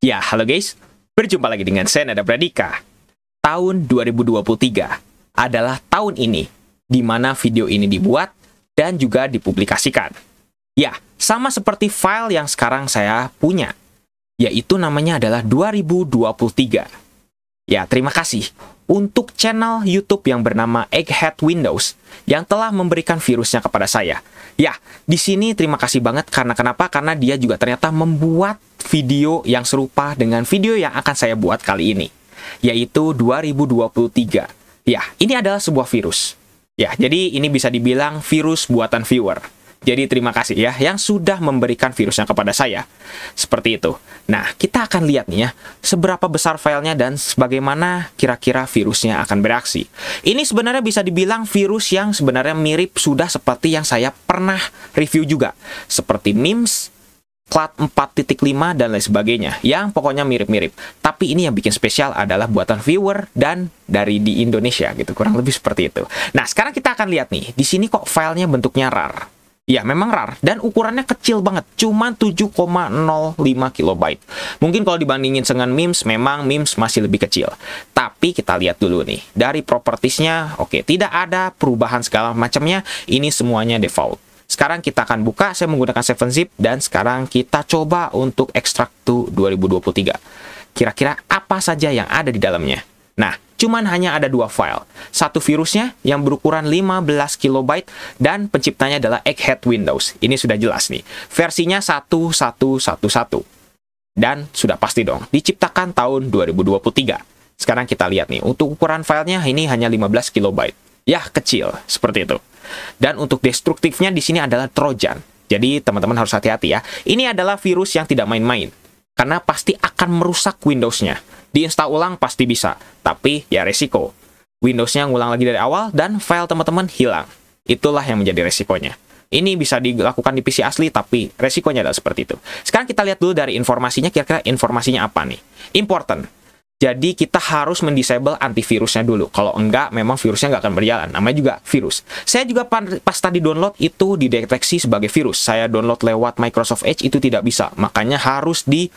Ya, halo guys. Berjumpa lagi dengan saya Nada Pradika. Tahun 2023 adalah tahun ini di mana video ini dibuat dan juga dipublikasikan. Ya, sama seperti file yang sekarang saya punya, yaitu namanya adalah 2023. Ya, terima kasih untuk channel YouTube yang bernama Egghead Windows yang telah memberikan virusnya kepada saya. Ya, di sini terima kasih banget karena kenapa? Karena dia juga ternyata membuat video yang serupa dengan video yang akan saya buat kali ini, yaitu 2023. Ya, ini adalah sebuah virus. Ya, jadi ini bisa dibilang virus buatan viewer. Jadi terima kasih ya yang sudah memberikan virusnya kepada saya. Seperti itu. Nah, kita akan lihat nih ya, seberapa besar filenya dan bagaimana kira-kira virusnya akan bereaksi. Ini sebenarnya bisa dibilang virus yang sebenarnya mirip sudah seperti yang saya pernah review juga. Seperti memes, CLAD 4.5, dan lain sebagainya. Yang pokoknya mirip-mirip. Tapi ini yang bikin spesial adalah buatan viewer dan dari di Indonesia gitu. Kurang lebih seperti itu. Nah, sekarang kita akan lihat nih. Di sini kok filenya bentuknya RAR. Ya, memang RAR, dan ukurannya kecil banget, cuma 7,05 kilobyte. Mungkin kalau dibandingin dengan memes, memang memes masih lebih kecil. Tapi kita lihat dulu nih, dari propertiesnya, oke, tidak ada perubahan segala macamnya, ini semuanya default. Sekarang kita akan buka, saya menggunakan 7-zip, dan sekarang kita coba untuk extract to 2023. Kira-kira apa saja yang ada di dalamnya? Nah, cuman hanya ada dua file. Satu virusnya yang berukuran 15 kilobyte dan penciptanya adalah Egghead Windows. Ini sudah jelas nih. Versinya 1111. Dan sudah pasti dong, diciptakan tahun 2023. Sekarang kita lihat nih, untuk ukuran filenya ini hanya 15 kilobyte. Ya, kecil, seperti itu. Dan untuk destruktifnya di sini adalah Trojan. Jadi, teman-teman harus hati-hati ya. Ini adalah virus yang tidak main-main. Karena pasti akan merusak Windows-nya. Diinstal ulang pasti bisa, tapi ya resiko. Windows-nya ngulang lagi dari awal dan file teman-teman hilang. Itulah yang menjadi resikonya. Ini bisa dilakukan di PC asli, tapi resikonya adalah seperti itu. Sekarang kita lihat dulu dari informasinya, kira-kira informasinya apa nih? Important. Jadi kita harus mendisable antivirusnya dulu. Kalau enggak, memang virusnya nggak akan berjalan. Namanya juga virus. Saya juga pas tadi download itu dideteksi sebagai virus. Saya download lewat Microsoft Edge itu tidak bisa. Makanya harus di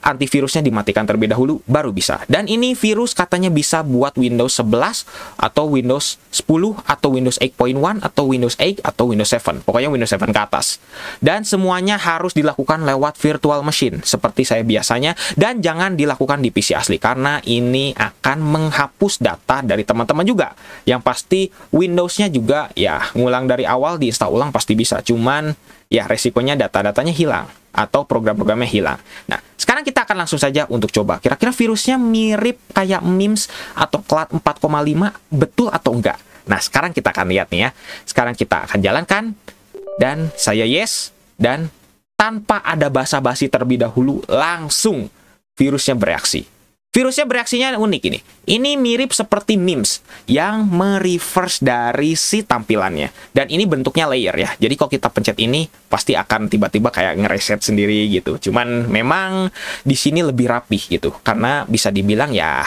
antivirusnya dimatikan terlebih dahulu, baru bisa. Dan ini virus katanya bisa buat Windows 11, atau Windows 10, atau Windows 8.1, atau Windows 8, atau Windows 7. Pokoknya Windows 7 ke atas. Dan semuanya harus dilakukan lewat virtual machine, seperti saya biasanya. Dan jangan dilakukan di PC asli, karena ini akan menghapus data dari teman-teman juga. Yang pasti Windows-nya juga ya ngulang dari awal, diinstal ulang pasti bisa. Cuman ya resikonya data-datanya hilang atau program-programnya hilang. Nah, sekarang kita akan langsung saja untuk coba. Kira-kira virusnya mirip kayak memes atau CLAD 4,5 betul atau enggak? Nah, sekarang kita akan lihat nih ya. Sekarang kita akan jalankan dan saya yes, dan tanpa ada basa-basi terlebih dahulu langsung virusnya bereaksi. Virusnya bereaksinya unik ini. Ini mirip seperti memes yang mereverse dari si tampilannya. Dan ini bentuknya layer ya. Jadi kalau kita pencet ini pasti akan tiba-tiba kayak ngereset sendiri gitu. Cuman memang di sini lebih rapih gitu. Karena bisa dibilang ya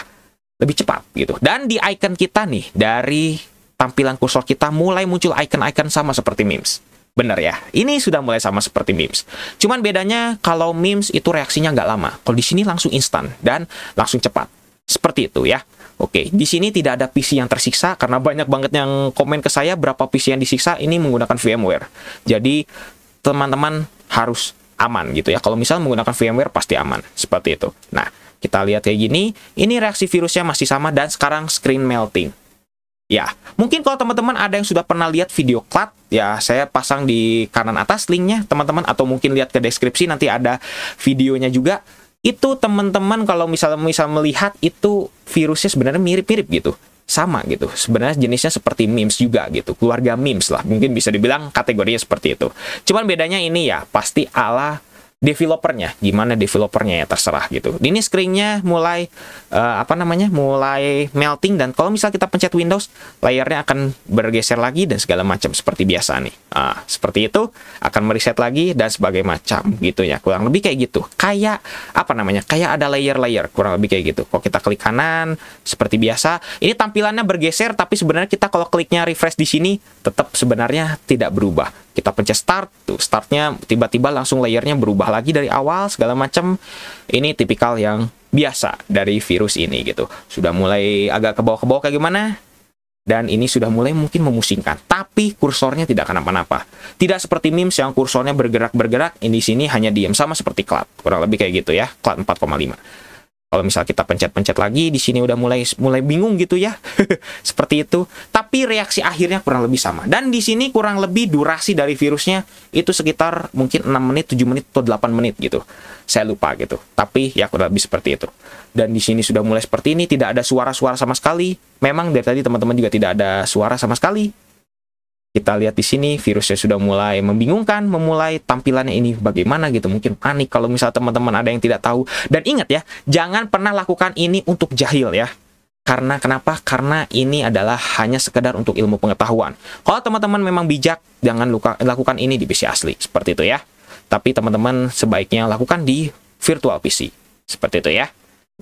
lebih cepat gitu. Dan di icon kita nih, dari tampilan kursor kita mulai muncul icon-icon sama seperti memes. Bener ya, ini sudah mulai sama seperti memes. Cuman bedanya kalau memes itu reaksinya nggak lama. Kalau di sini langsung instan dan langsung cepat. Seperti itu ya. Oke, di sini tidak ada PC yang tersiksa karena banyak banget yang komen ke saya berapa PC yang disiksa ini menggunakan VMware. Jadi teman-teman harus aman gitu ya. Kalau misalnya menggunakan VMware pasti aman. Seperti itu. Nah, kita lihat kayak gini. Ini reaksi virusnya masih sama dan sekarang screen melting. Ya, mungkin kalau teman-teman ada yang sudah pernah lihat video CLAD, ya saya pasang di kanan atas linknya teman-teman, atau mungkin lihat ke deskripsi nanti ada videonya juga. Itu teman-teman kalau misalnya melihat itu virusnya sebenarnya mirip-mirip gitu, sama gitu. Sebenarnya jenisnya seperti memes juga gitu, keluarga memes lah, mungkin bisa dibilang kategorinya seperti itu. Cuman bedanya ini ya pasti ala developernya, gimana developernya ya terserah gitu. Ini screen-nya mulai mulai melting, dan kalau misal kita pencet Windows, layarnya akan bergeser lagi dan segala macam seperti biasa nih. Seperti itu akan mereset lagi dan sebagainya macam gitu ya. Kurang lebih kayak gitu. Kayak kayak ada layer-layer, kurang lebih kayak gitu. Kalau kita klik kanan seperti biasa, ini tampilannya bergeser, tapi sebenarnya kita kalau kliknya refresh di sini tetap sebenarnya tidak berubah. Kita pencet start, tuh startnya tiba-tiba langsung layernya berubah ubah lagi dari awal segala macam. Ini tipikal yang biasa dari virus ini gitu. Sudah mulai agak ke bawah kayak gimana? Dan ini sudah mulai mungkin memusingkan, tapi kursornya tidak kenapa-napa. Tidak seperti memes yang kursornya bergerak-bergerak, ini di sini hanya diam, sama seperti CLUD. Kurang lebih kayak gitu ya, CLUD 4,5. Kalau misal kita pencet-pencet lagi, di sini udah mulai bingung gitu ya. Seperti itu. Tapi reaksi akhirnya kurang lebih sama. Dan di sini kurang lebih durasi dari virusnya itu sekitar mungkin 6 menit, 7 menit, atau 8 menit gitu. Saya lupa gitu. Tapi ya kurang lebih seperti itu. Dan di sini sudah mulai seperti ini, tidak ada suara-suara sama sekali. Memang dari tadi teman-teman juga tidak ada suara sama sekali. Kita lihat di sini virusnya sudah mulai membingungkan, memulai tampilannya ini bagaimana gitu, mungkin panik kalau misalnya teman-teman ada yang tidak tahu. Dan ingat ya, jangan pernah lakukan ini untuk jahil ya. Karena kenapa? Karena ini adalah hanya sekedar untuk ilmu pengetahuan. Kalau teman-teman memang bijak, jangan lakukan ini di PC asli, seperti itu ya. Tapi teman-teman sebaiknya lakukan di virtual PC, seperti itu ya.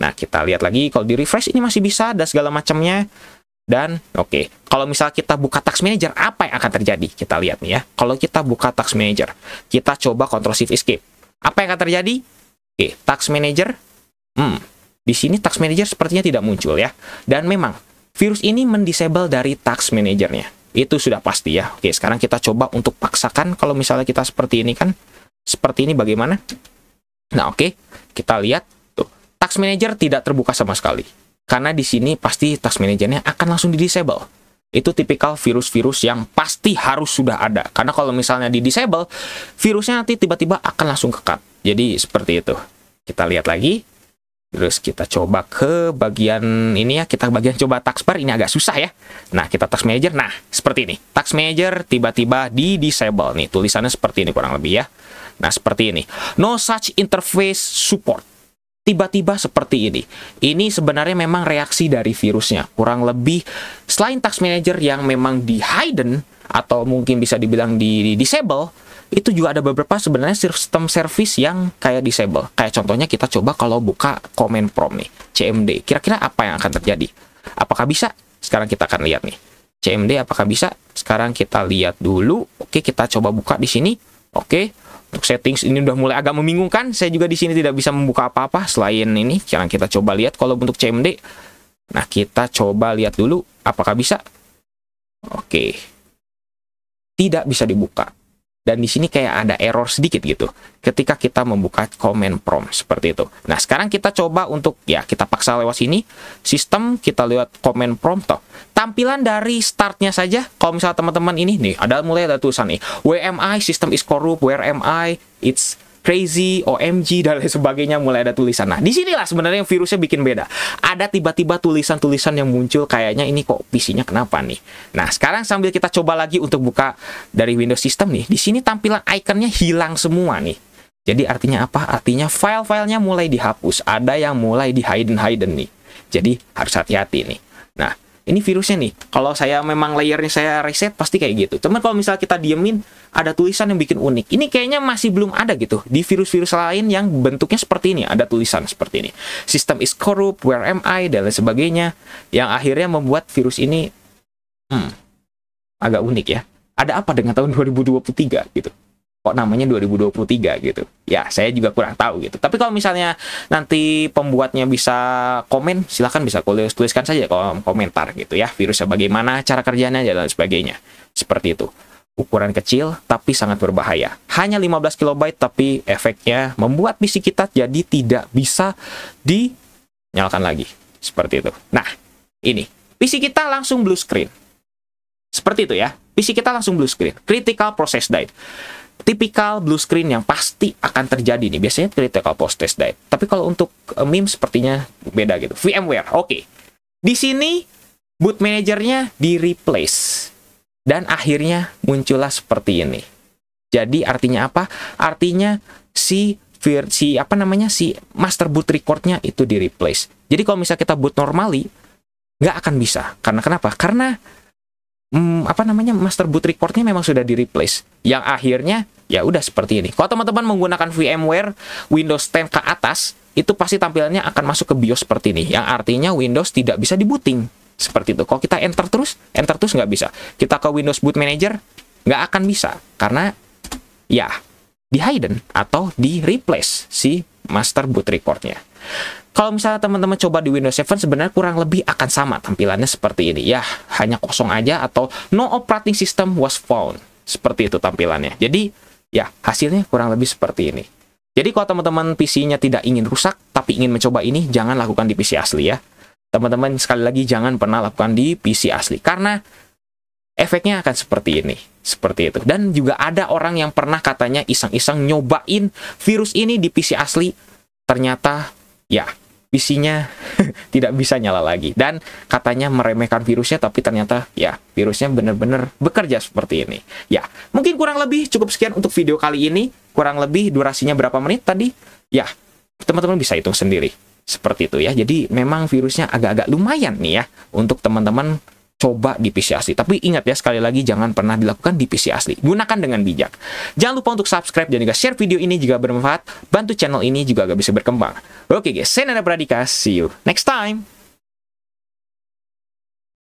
Nah, kita lihat lagi, kalau di refresh ini masih bisa, dan segala macamnya. Dan oke, kalau misalnya kita buka Task Manager, apa yang akan terjadi? Kita lihat nih ya. Kalau kita buka Task Manager, kita coba Ctrl+Shift+Escape. Apa yang akan terjadi? Oke, Task Manager. Di sini Task Manager sepertinya tidak muncul ya. Dan memang, virus ini mendisable dari Task Manager-nya. Itu sudah pasti ya. Oke, sekarang kita coba untuk paksakan kalau misalnya kita seperti ini kan. Seperti ini bagaimana? Nah oke, kita lihat. Tuh, Task Manager tidak terbuka sama sekali. Karena di sini pasti Task Manager-nya akan langsung di-disable. Itu tipikal virus-virus yang pasti harus sudah ada. Karena kalau misalnya di-disable, virusnya nanti tiba-tiba akan langsung ke-cut. Jadi seperti itu. Kita lihat lagi. Terus kita coba ke bagian ini ya. Kita bagian coba taskbar. Ini agak susah ya. Nah, kita Task Manager. Nah, seperti ini. Task Manager tiba-tiba di-disable. Nih, tulisannya seperti ini kurang lebih ya. Nah, seperti ini. No such interface support. Tiba-tiba seperti ini. Ini sebenarnya memang reaksi dari virusnya. Kurang lebih, selain Task Manager yang memang di-hidden, atau mungkin bisa dibilang di-disable, itu juga ada beberapa sebenarnya sistem service yang kayak disable. Kayak contohnya kita coba kalau buka command prompt nih, CMD. Kira-kira apa yang akan terjadi? Apakah bisa? Sekarang kita akan lihat nih. CMD apakah bisa? Sekarang kita lihat dulu. Oke, kita coba buka di sini. Oke. Untuk settings ini udah mulai agak membingungkan. Saya juga di sini tidak bisa membuka apa-apa selain ini. Sekarang kita coba lihat kalau untuk CMD. Nah, kita coba lihat dulu apakah bisa. Oke. Tidak bisa dibuka. Dan di sini kayak ada error sedikit gitu. Ketika kita membuka command prompt seperti itu. Nah, sekarang kita coba untuk ya kita paksa lewat sini. Sistem kita lihat command prompt toh. Tampilan dari startnya saja, kalau misalnya teman-teman ini nih, mulai ada tulisan nih, WMI, system is corrupt, where am I, it's crazy, OMG, dan lain sebagainya, mulai ada tulisan. Nah, disinilah sebenarnya virusnya bikin beda. Ada tiba-tiba tulisan-tulisan yang muncul, kayaknya ini kok PC-nya kenapa nih. Nah, sekarang sambil kita coba lagi untuk buka dari Windows System nih, di sini tampilan ikonnya hilang semua nih. Jadi artinya apa? Artinya file-filenya mulai dihapus, ada yang mulai di hidden nih. Jadi harus hati-hati nih. Nah, ini virusnya nih, kalau saya memang layernya saya reset, pasti kayak gitu. Cuman kalau misalnya kita diemin, ada tulisan yang bikin unik. Ini kayaknya masih belum ada gitu. Di virus-virus lain yang bentuknya seperti ini, ada tulisan seperti ini. System is corrupt, where am I, dan lain sebagainya. Yang akhirnya membuat virus ini, agak unik ya. Ada apa dengan tahun 2023 gitu? Kok namanya 2023 gitu. Ya, saya juga kurang tahu gitu. Tapi kalau misalnya nanti pembuatnya bisa komen, silahkan bisa tuliskan saja kolom komentar gitu ya. Virusnya bagaimana, cara kerjanya, dan lain sebagainya. Seperti itu. Ukuran kecil, tapi sangat berbahaya. Hanya 15 KB, tapi efeknya membuat PC kita jadi tidak bisa dinyalakan lagi. Seperti itu. Nah, ini. PC kita langsung blue screen. Seperti itu ya. PC kita langsung blue screen. Critical process died. Tipikal blue screen yang pasti akan terjadi nih. Biasanya critical process died. Tapi kalau untuk meme sepertinya beda gitu. VMware, oke. Di sini boot manajernya di-replace. Dan akhirnya muncullah seperti ini. Jadi artinya apa? Artinya si master boot record-nya itu di-replace. Jadi kalau misalnya kita boot normally, nggak akan bisa. Karena kenapa? Karena master boot record-nya memang sudah di-replace. Yang akhirnya ya udah seperti ini. Kalau teman-teman menggunakan VMware Windows 10 ke atas, itu pasti tampilannya akan masuk ke BIOS seperti ini. Yang artinya Windows tidak bisa di-booting. Seperti itu. Kalau kita enter terus nggak bisa. Kita ke Windows Boot Manager, nggak akan bisa. Karena ya di hidden atau di replace si master boot recordnya. Kalau misalnya teman-teman coba di Windows 7, sebenarnya kurang lebih akan sama tampilannya seperti ini. Ya, hanya kosong aja atau no operating system was found. Seperti itu tampilannya. Jadi, ya, hasilnya kurang lebih seperti ini. Jadi, kalau teman-teman PC-nya tidak ingin rusak, tapi ingin mencoba ini, jangan lakukan di PC asli ya. Teman-teman, sekali lagi, jangan pernah lakukan di PC asli. Karena efeknya akan seperti ini. Seperti itu. Dan juga ada orang yang pernah katanya iseng-iseng nyobain virus ini di PC asli. Ternyata, ya, PC-nya tidak bisa nyala lagi. Dan katanya meremehkan virusnya, tapi ternyata ya virusnya benar-benar bekerja seperti ini. Ya, mungkin kurang lebih cukup sekian untuk video kali ini. Kurang lebih durasinya berapa menit tadi? Ya, teman-teman bisa hitung sendiri. Seperti itu ya. Jadi memang virusnya agak-agak lumayan nih ya untuk teman-teman coba di PC asli. Tapi ingat ya, sekali lagi jangan pernah dilakukan di PC asli. Gunakan dengan bijak. Jangan lupa untuk subscribe dan juga share video ini jika bermanfaat. Bantu channel ini juga agar bisa berkembang. Oke guys, saya Nanda Pradika. See you next time.